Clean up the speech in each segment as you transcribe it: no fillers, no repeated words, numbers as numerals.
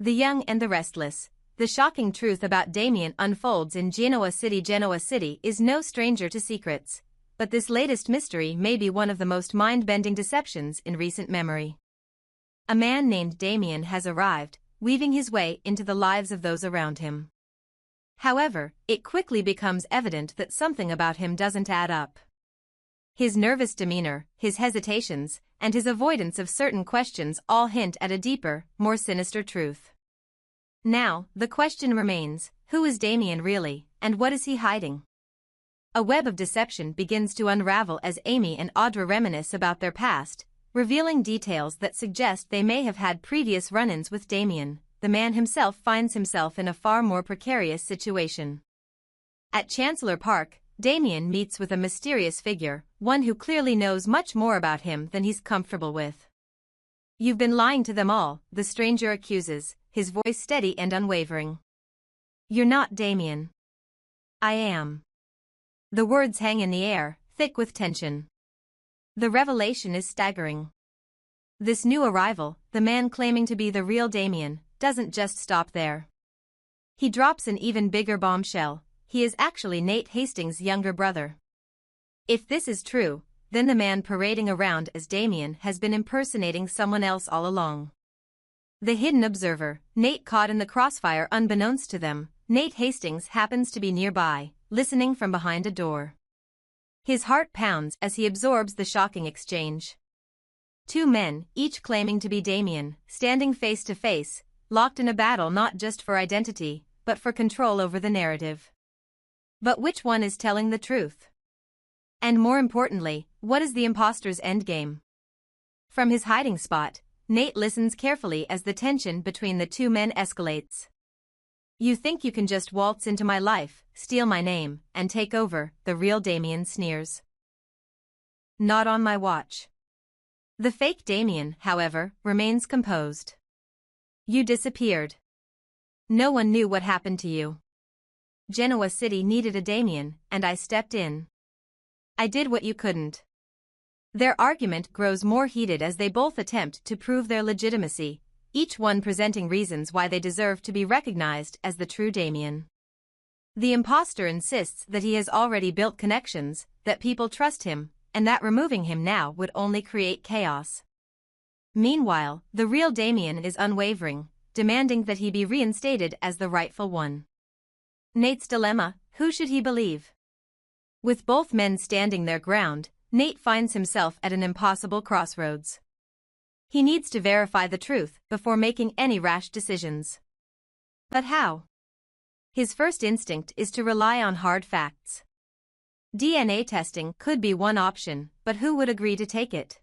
The Young and the Restless. The shocking truth about Damian unfolds in Genoa City. Genoa City is no stranger to secrets, but this latest mystery may be one of the most mind-bending deceptions in recent memory. A man named Damian has arrived, weaving his way into the lives of those around him. However, it quickly becomes evident that something about him doesn't add up. His nervous demeanor, his hesitations, and his avoidance of certain questions all hint at a deeper, more sinister truth. Now, the question remains, who is Damian really, and what is he hiding? A web of deception begins to unravel as Amy and Audra reminisce about their past, revealing details that suggest they may have had previous run-ins with Damian. The man himself finds himself in a far more precarious situation. At Chancellor Park, Damian meets with a mysterious figure, one who clearly knows much more about him than he's comfortable with. "You've been lying to them all," the stranger accuses, his voice steady and unwavering. "You're not Damian." "I am." The words hang in the air, thick with tension. The revelation is staggering. This new arrival, the man claiming to be the real Damian, doesn't just stop there. He drops an even bigger bombshell. He is actually Nate Hastings' younger brother. If this is true, then the man parading around as Damian has been impersonating someone else all along. The hidden observer, Nate caught in the crossfire unbeknownst to them, Nate Hastings happens to be nearby, listening from behind a door. His heart pounds as he absorbs the shocking exchange. Two men, each claiming to be Damian, standing face to face, locked in a battle not just for identity, but for control over the narrative. But which one is telling the truth? And more importantly, what is the impostor's endgame? From his hiding spot, Nate listens carefully as the tension between the two men escalates. "You think you can just waltz into my life, steal my name, and take over," the real Damian sneers. "Not on my watch." The fake Damian, however, remains composed. "You disappeared. No one knew what happened to you. Genoa City needed a Damian, and I stepped in. I did what you couldn't." Their argument grows more heated as they both attempt to prove their legitimacy, each one presenting reasons why they deserve to be recognized as the true Damian. The impostor insists that he has already built connections, that people trust him, and that removing him now would only create chaos. Meanwhile, the real Damian is unwavering, demanding that he be reinstated as the rightful one. Nate's dilemma: who should he believe? With both men standing their ground, Nate finds himself at an impossible crossroads. He needs to verify the truth before making any rash decisions. But how? His first instinct is to rely on hard facts. DNA testing could be one option, but who would agree to take it?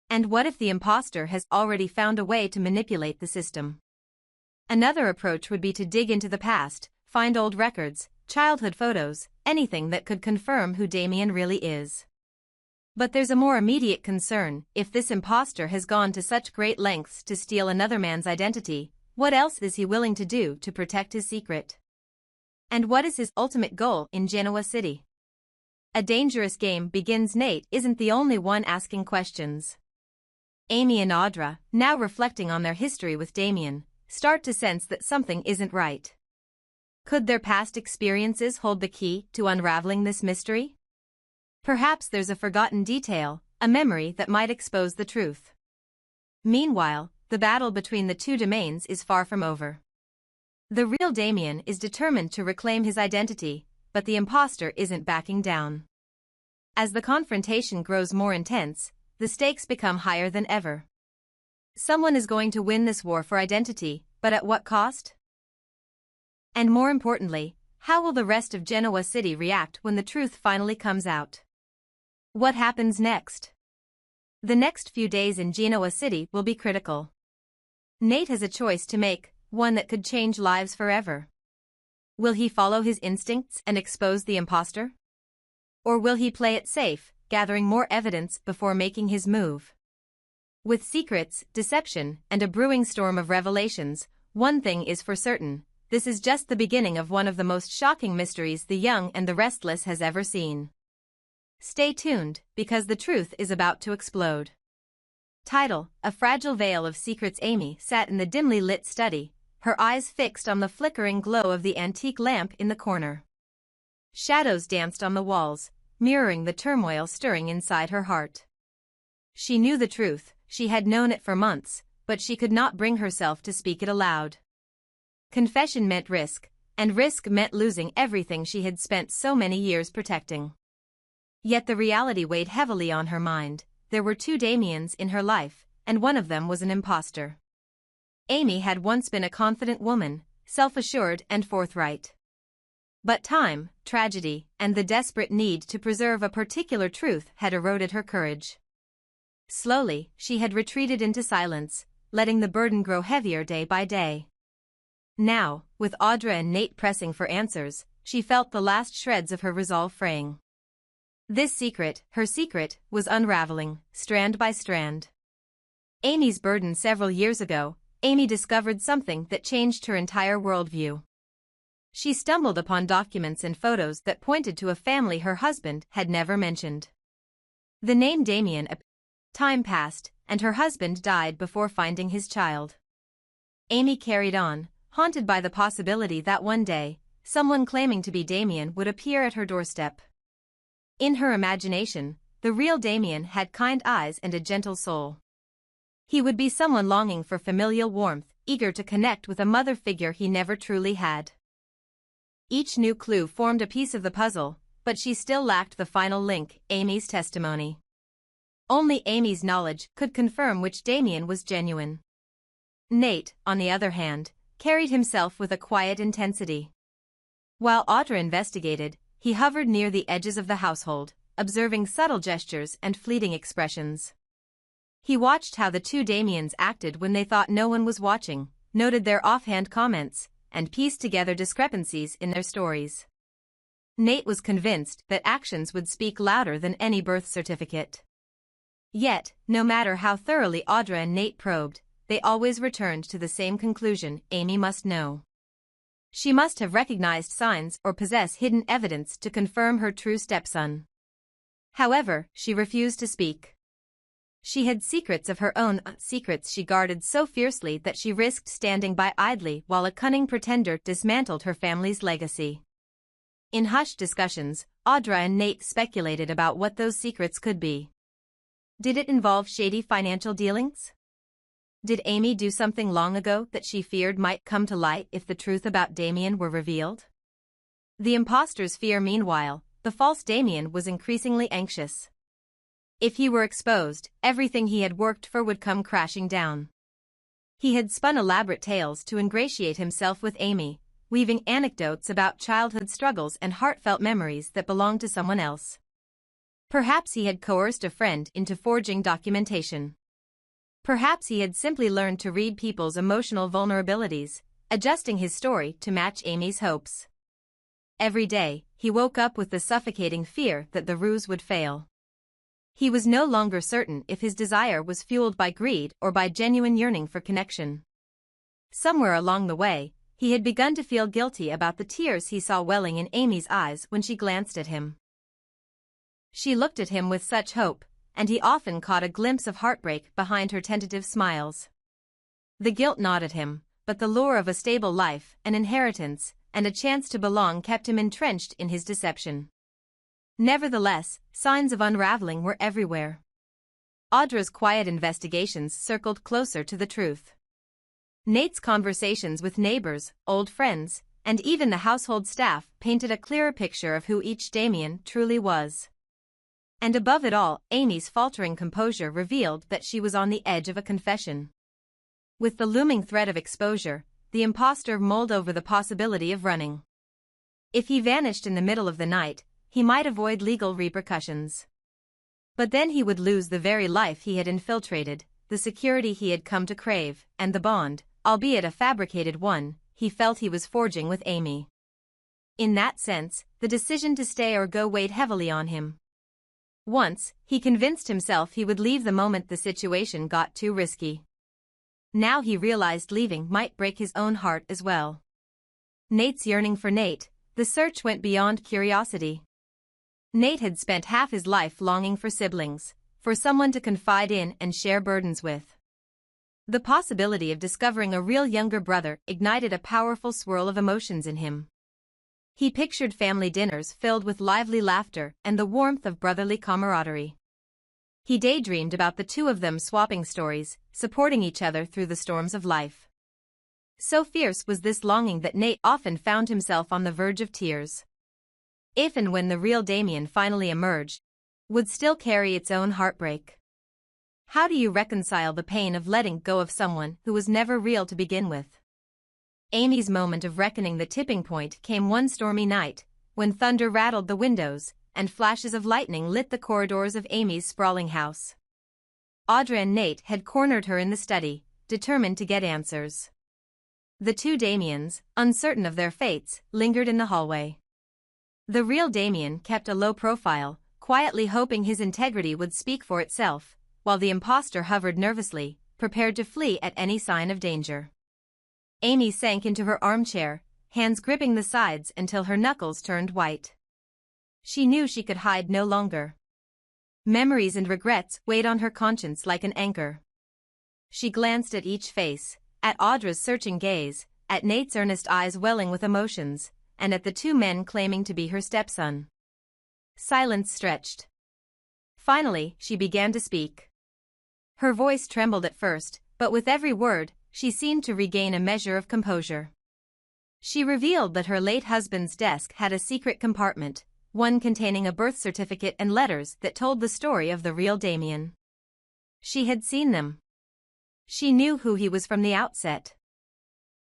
And what if the impostor has already found a way to manipulate the system? Another approach would be to dig into the past, find old records, childhood photos, anything that could confirm who Damian really is. But there's a more immediate concern: if this impostor has gone to such great lengths to steal another man's identity, what else is he willing to do to protect his secret? And what is his ultimate goal in Genoa City? A dangerous game begins. Nate isn't the only one asking questions. Amy and Audra, now reflecting on their history with Damian, start to sense that something isn't right. Could their past experiences hold the key to unraveling this mystery? Perhaps there's a forgotten detail, a memory that might expose the truth. Meanwhile, the battle between the two domains is far from over. The real Damian is determined to reclaim his identity, but the impostor isn't backing down. As the confrontation grows more intense, the stakes become higher than ever. Someone is going to win this war for identity, but at what cost? And more importantly, how will the rest of Genoa City react when the truth finally comes out? What happens next? The next few days in Genoa City will be critical. Nate has a choice to make, one that could change lives forever. Will he follow his instincts and expose the impostor? Or will he play it safe, gathering more evidence before making his move? With secrets, deception, and a brewing storm of revelations, one thing is for certain: this is just the beginning of one of the most shocking mysteries The Young and the Restless has ever seen. Stay tuned, because the truth is about to explode. Title: A fragile veil of secrets. Amy sat in the dimly lit study, her eyes fixed on the flickering glow of the antique lamp in the corner. Shadows danced on the walls, mirroring the turmoil stirring inside her heart. She knew the truth, she had known it for months, but she could not bring herself to speak it aloud. Confession meant risk, and risk meant losing everything she had spent so many years protecting. Yet the reality weighed heavily on her mind. There were two Damians in her life, and one of them was an impostor. Amy had once been a confident woman, self-assured and forthright. But time, tragedy, and the desperate need to preserve a particular truth had eroded her courage. Slowly, she had retreated into silence, letting the burden grow heavier day by day. Now, with Audra and Nate pressing for answers, she felt the last shreds of her resolve fraying. This secret, her secret, was unraveling, strand by strand. Amy's burden. Several years ago, Amy discovered something that changed her entire worldview. She stumbled upon documents and photos that pointed to a family her husband had never mentioned. The name Damian. Time passed, and her husband died before finding his child. Amy carried on, haunted by the possibility that one day, someone claiming to be Damian would appear at her doorstep. In her imagination, the real Damian had kind eyes and a gentle soul. He would be someone longing for familial warmth, eager to connect with a mother figure he never truly had. Each new clue formed a piece of the puzzle, but she still lacked the final link, Amy's testimony. Only Amy's knowledge could confirm which Damian was genuine. Nate, on the other hand, carried himself with a quiet intensity. While Audra investigated, he hovered near the edges of the household, observing subtle gestures and fleeting expressions. He watched how the two Damians acted when they thought no one was watching, noted their offhand comments, and pieced together discrepancies in their stories. Nate was convinced that actions would speak louder than any birth certificate. Yet, no matter how thoroughly Audra and Nate probed, they always returned to the same conclusion: Amy must know. She must have recognized signs or possess hidden evidence to confirm her true stepson. However, she refused to speak. She had secrets of her own, secrets she guarded so fiercely that she risked standing by idly while a cunning pretender dismantled her family's legacy. In hushed discussions, Audra and Nate speculated about what those secrets could be. Did it involve shady financial dealings? Did Amy do something long ago that she feared might come to light if the truth about Damian were revealed? The impostor's fear. Meanwhile, the false Damian was increasingly anxious. If he were exposed, everything he had worked for would come crashing down. He had spun elaborate tales to ingratiate himself with Amy, weaving anecdotes about childhood struggles and heartfelt memories that belonged to someone else. Perhaps he had coerced a friend into forging documentation. Perhaps he had simply learned to read people's emotional vulnerabilities, adjusting his story to match Amy's hopes. Every day, he woke up with the suffocating fear that the ruse would fail. He was no longer certain if his desire was fueled by greed or by genuine yearning for connection. Somewhere along the way, he had begun to feel guilty about the tears he saw welling in Amy's eyes when she glanced at him. She looked at him with such hope, and he often caught a glimpse of heartbreak behind her tentative smiles. The guilt gnawed at him, but the lure of a stable life, an inheritance, and a chance to belong kept him entrenched in his deception. Nevertheless, signs of unraveling were everywhere. Audra's quiet investigations circled closer to the truth. Nate's conversations with neighbors, old friends, and even the household staff painted a clearer picture of who each Damian truly was. And above it all, Amy's faltering composure revealed that she was on the edge of a confession. With the looming threat of exposure, the impostor mulled over the possibility of running. If he vanished in the middle of the night, he might avoid legal repercussions. But then he would lose the very life he had infiltrated, the security he had come to crave, and the bond, albeit a fabricated one, he felt he was forging with Amy. In that sense, the decision to stay or go weighed heavily on him. Once, he convinced himself he would leave the moment the situation got too risky. Now he realized leaving might break his own heart as well. Nate's yearning for Nate, the search went beyond curiosity. Nate had spent half his life longing for siblings, for someone to confide in and share burdens with. The possibility of discovering a real younger brother ignited a powerful swirl of emotions in him. He pictured family dinners filled with lively laughter and the warmth of brotherly camaraderie. He daydreamed about the two of them swapping stories, supporting each other through the storms of life. So fierce was this longing that Nate often found himself on the verge of tears. If and when the real Damian finally emerged, would still carry its own heartbreak. How do you reconcile the pain of letting go of someone who was never real to begin with? Amy's moment of reckoning, the tipping point, came one stormy night, when thunder rattled the windows, and flashes of lightning lit the corridors of Amy's sprawling house. Audra and Nate had cornered her in the study, determined to get answers. The two Damians, uncertain of their fates, lingered in the hallway. The real Damian kept a low profile, quietly hoping his integrity would speak for itself, while the impostor hovered nervously, prepared to flee at any sign of danger. Amy sank into her armchair, hands gripping the sides until her knuckles turned white. She knew she could hide no longer. Memories and regrets weighed on her conscience like an anchor. She glanced at each face, at Audra's searching gaze, at Nate's earnest eyes welling with emotions, and at the two men claiming to be her stepson. Silence stretched. Finally, she began to speak. Her voice trembled at first, but with every word, she seemed to regain a measure of composure. She revealed that her late husband's desk had a secret compartment, one containing a birth certificate and letters that told the story of the real Damian. She had seen them. She knew who he was from the outset.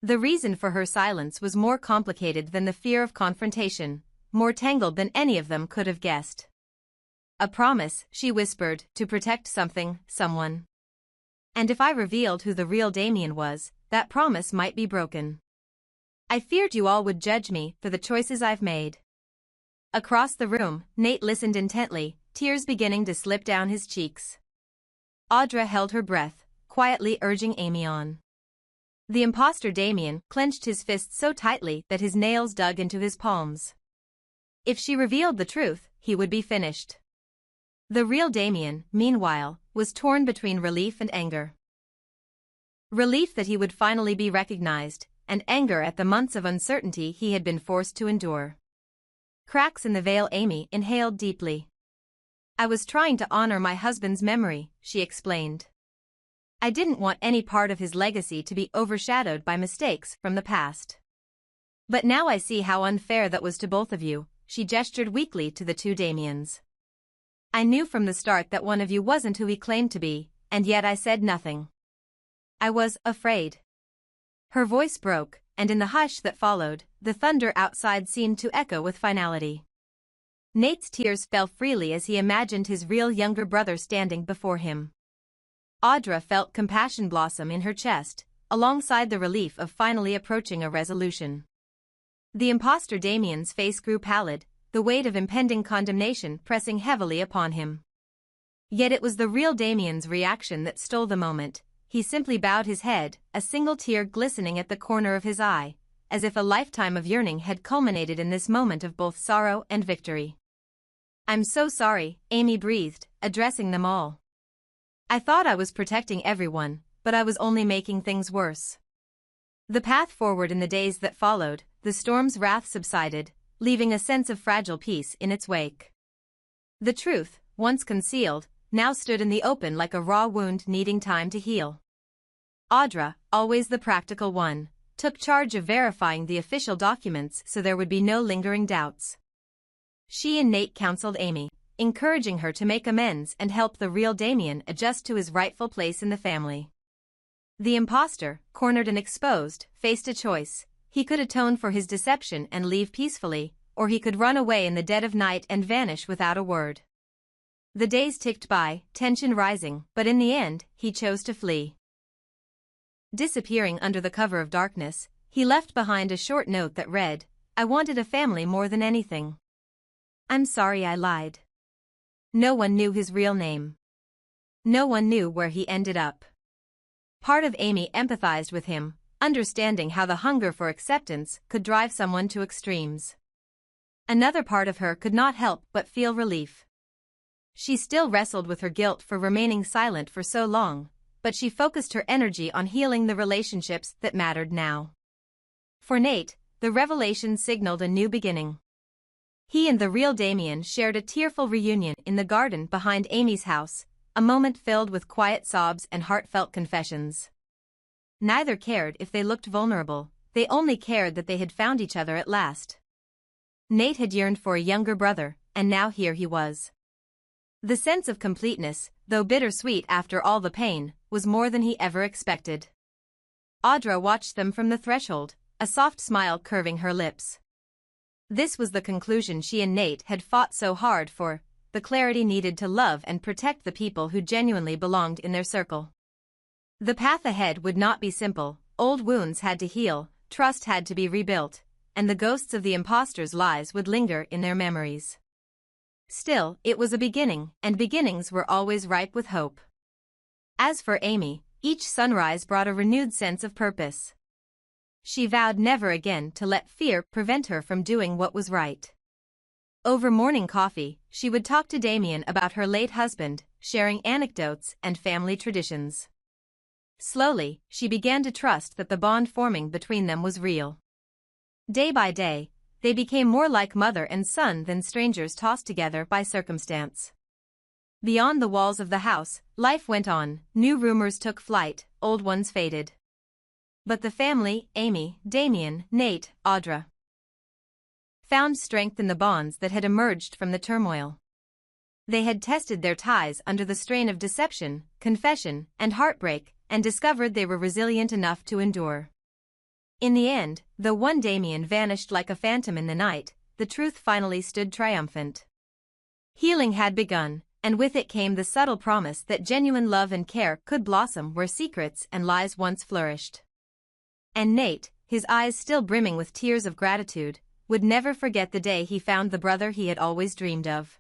The reason for her silence was more complicated than the fear of confrontation, more tangled than any of them could have guessed. A promise, she whispered, to protect something, someone. And if I revealed who the real Damian was, that promise might be broken. I feared you all would judge me for the choices I've made. Across the room, Nate listened intently, tears beginning to slip down his cheeks. Audra held her breath, quietly urging Amy on. The impostor Damian clenched his fists so tightly that his nails dug into his palms. If she revealed the truth, he would be finished. The real Damian, meanwhile, was torn between relief and anger. Relief that he would finally be recognized, and anger at the months of uncertainty he had been forced to endure. Cracks in the veil. Amy inhaled deeply. I was trying to honor my husband's memory, she explained. I didn't want any part of his legacy to be overshadowed by mistakes from the past. But now I see how unfair that was to both of you, she gestured weakly to the two Damians. I knew from the start that one of you wasn't who he claimed to be, and yet I said nothing. I was afraid. Her voice broke, and in the hush that followed, the thunder outside seemed to echo with finality. Nate's tears fell freely as he imagined his real younger brother standing before him. Audra felt compassion blossom in her chest, alongside the relief of finally approaching a resolution. The impostor Damian's face grew pallid, the weight of impending condemnation pressing heavily upon him. Yet it was the real Damian's reaction that stole the moment. He simply bowed his head, a single tear glistening at the corner of his eye, as if a lifetime of yearning had culminated in this moment of both sorrow and victory. I'm so sorry, Amy breathed, addressing them all. I thought I was protecting everyone, but I was only making things worse. The path forward in the days that followed, the storm's wrath subsided, leaving a sense of fragile peace in its wake. The truth, once concealed, now stood in the open like a raw wound needing time to heal. Audra, always the practical one, took charge of verifying the official documents so there would be no lingering doubts. She and Nate counseled Amy, encouraging her to make amends and help the real Damian adjust to his rightful place in the family. The impostor, cornered and exposed, faced a choice. He could atone for his deception and leave peacefully, or he could run away in the dead of night and vanish without a word. The days ticked by, tension rising, but in the end, he chose to flee. Disappearing under the cover of darkness, he left behind a short note that read, I wanted a family more than anything. I'm sorry I lied. No one knew his real name. No one knew where he ended up. Part of Amy empathized with him, understanding how the hunger for acceptance could drive someone to extremes. Another part of her could not help but feel relief. She still wrestled with her guilt for remaining silent for so long, but she focused her energy on healing the relationships that mattered now. For Nate, the revelation signaled a new beginning. He and the real Damian shared a tearful reunion in the garden behind Amy's house, a moment filled with quiet sobs and heartfelt confessions. Neither cared if they looked vulnerable, they only cared that they had found each other at last. Nate had yearned for a younger brother, and now here he was. The sense of completeness, though bittersweet after all the pain, was more than he ever expected. Audra watched them from the threshold, a soft smile curving her lips. This was the conclusion she and Nate had fought so hard for, the clarity needed to love and protect the people who genuinely belonged in their circle. The path ahead would not be simple, old wounds had to heal, trust had to be rebuilt, and the ghosts of the impostor's lies would linger in their memories. Still, it was a beginning, and beginnings were always ripe with hope. As for Amy, each sunrise brought a renewed sense of purpose. She vowed never again to let fear prevent her from doing what was right. Over morning coffee, she would talk to Damian about her late husband, sharing anecdotes and family traditions. Slowly, she began to trust that the bond forming between them was real. Day by day, they became more like mother and son than strangers tossed together by circumstance. Beyond the walls of the house, life went on, new rumors took flight, old ones faded. But the family, Amy, Damian, Nate, Audra, found strength in the bonds that had emerged from the turmoil. They had tested their ties under the strain of deception, confession, and heartbreak, and discovered they were resilient enough to endure. In the end, though one Damian vanished like a phantom in the night, the truth finally stood triumphant. Healing had begun, and with it came the subtle promise that genuine love and care could blossom where secrets and lies once flourished. And Nate, his eyes still brimming with tears of gratitude, would never forget the day he found the brother he had always dreamed of.